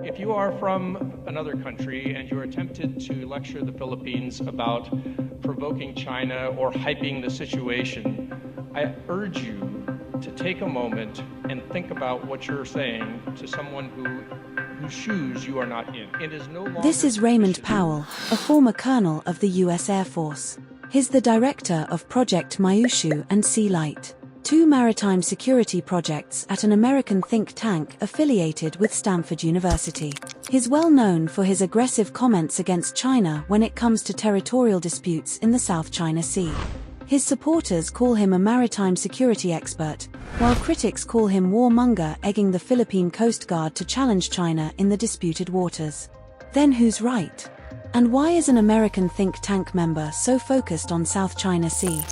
If you are from another country and you're tempted to lecture the Philippines about provoking China or hyping the situation, I urge you to take a moment and think about what you're saying to someone whose shoes you are not in. It is no longer. This is Raymond Powell, a former colonel of the U.S. Air Force. He's the director of Project Mayushu and Sea Light, two maritime security projects at an American think tank affiliated with Stanford University. He's well known for his aggressive comments against China when it comes to territorial disputes in the South China Sea. His supporters call him a maritime security expert, while critics call him warmonger, egging the Philippine Coast Guard to challenge China in the disputed waters. Then who's right? And why is an American think tank member so focused on South China Sea?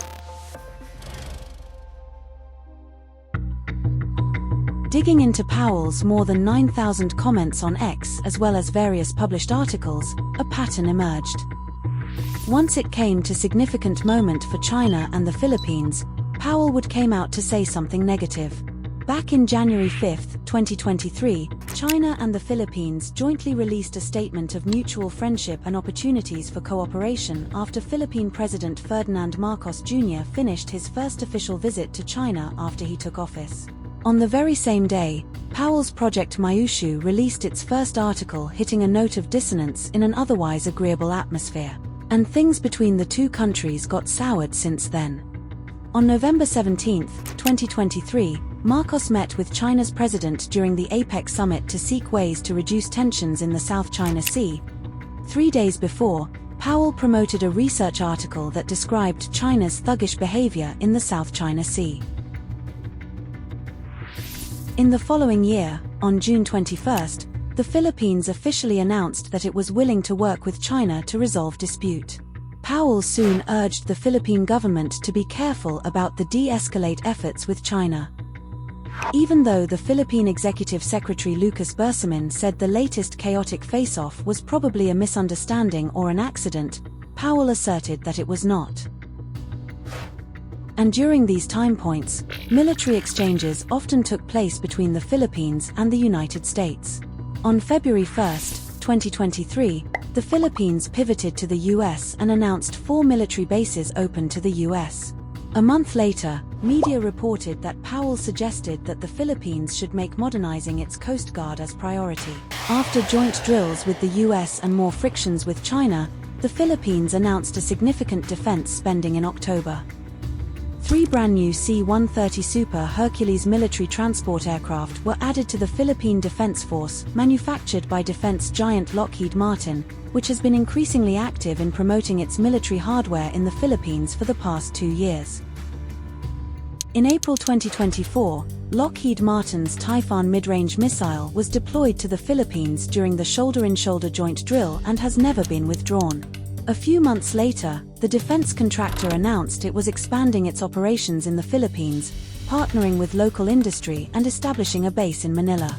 Digging into Powell's more than 9,000 comments on X as well as various published articles, a pattern emerged. Once it came to significant moment for China and the Philippines, Powell would come out to say something negative. Back in January 5, 2023, China and the Philippines jointly released a statement of mutual friendship and opportunities for cooperation after Philippine President Ferdinand Marcos Jr. finished his first official visit to China after he took office. On the very same day, Powell's Project Mayushu released its first article, hitting a note of dissonance in an otherwise agreeable atmosphere. And things between the two countries got soured since then. On November 17, 2023, Marcos met with China's president during the APEC summit to seek ways to reduce tensions in the South China Sea. 3 days before, Powell promoted a research article that described China's thuggish behavior in the South China Sea. In the following year, on June 21, the Philippines officially announced that it was willing to work with China to resolve dispute. Powell soon urged the Philippine government to be careful about the de-escalate efforts with China. Even though the Philippine Executive Secretary Lucas Bersamin said the latest chaotic face-off was probably a misunderstanding or an accident, Powell asserted that it was not. And during these time points, military exchanges often took place between the Philippines and the United States. On February 1, 2023, the Philippines pivoted to the US and announced 4 military bases open to the US. A month later, media reported that Powell suggested that the Philippines should make modernizing its Coast Guard as priority. After joint drills with the US and more frictions with China, the Philippines announced a significant defense spending in October. 3 brand-new C-130 Super Hercules military transport aircraft were added to the Philippine Defense Force, manufactured by defense giant Lockheed Martin, which has been increasingly active in promoting its military hardware in the Philippines for the past 2 years. In April 2024, Lockheed Martin's Typhoon mid-range missile was deployed to the Philippines during the shoulder-in-shoulder joint drill and has never been withdrawn. A few months later, the defense contractor announced it was expanding its operations in the Philippines, partnering with local industry and establishing a base in Manila.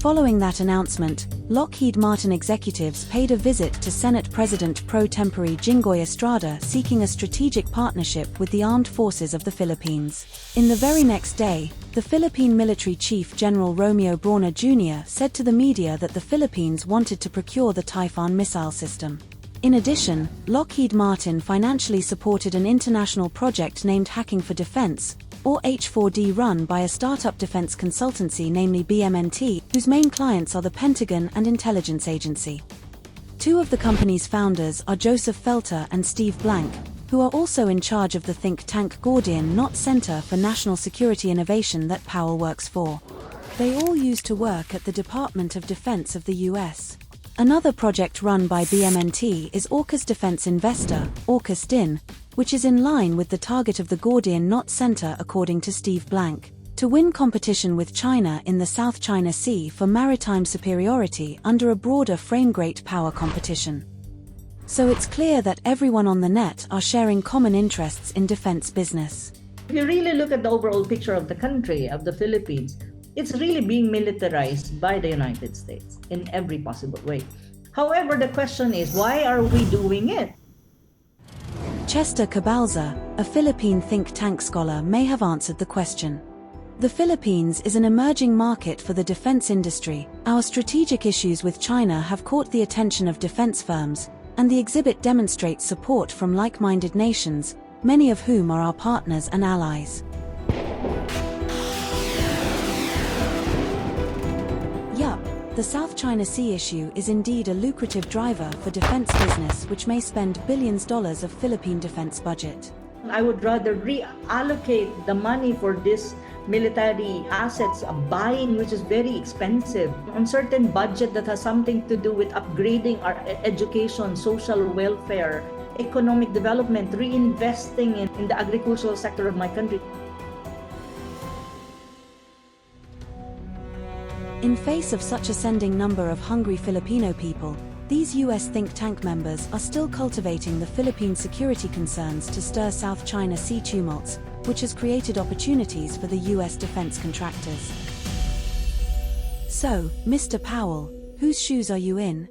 Following that announcement, Lockheed Martin executives paid a visit to Senate President pro tempore Jinggoy Estrada seeking a strategic partnership with the armed forces of the Philippines. In the very next day, the Philippine Military Chief General Romeo Brawner Jr. said to the media that the Philippines wanted to procure the Typhoon missile system. In addition, Lockheed Martin financially supported an international project named Hacking for Defense, or H4D, run by a startup defense consultancy, namely BMNT, whose main clients are the Pentagon and Intelligence Agency. 2 of the company's founders are Joseph Felter and Steve Blank, who are also in charge of the think tank Gordian Knot Center for National Security Innovation that Powell works for. They all used to work at the Department of Defense of the US. Another project run by BMNT is Orca's defense investor, Orcas DIN, which is in line with the target of the Gordian Knot Center according to Steve Blank, to win competition with China in the South China Sea for maritime superiority under a broader frame great power competition. So it's clear that everyone on the net are sharing common interests in defense business. If you really look at the overall picture of the country, of the Philippines, it's really being militarized by the United States in every possible way. However, the question is, why are we doing it? Chester Cabalza, a Philippine think tank scholar, may have answered the question. The Philippines is an emerging market for the defense industry. Our strategic issues with China have caught the attention of defense firms, and the exhibit demonstrates support from like-minded nations, many of whom are our partners and allies. Yup, the South China Sea issue is indeed a lucrative driver for defense business, which may spend billions of dollars of Philippine defense budget. I would rather reallocate the money for this military assets buying, which is very expensive, on certain budget that has something to do with upgrading our education, social welfare, economic development, reinvesting in the agricultural sector of my country. In face of such ascending number of hungry Filipino people, these US think tank members are still cultivating the Philippine security concerns to stir South China Sea tumults, which has created opportunities for the US defense contractors. So, Mr. Powell, whose shoes are you in?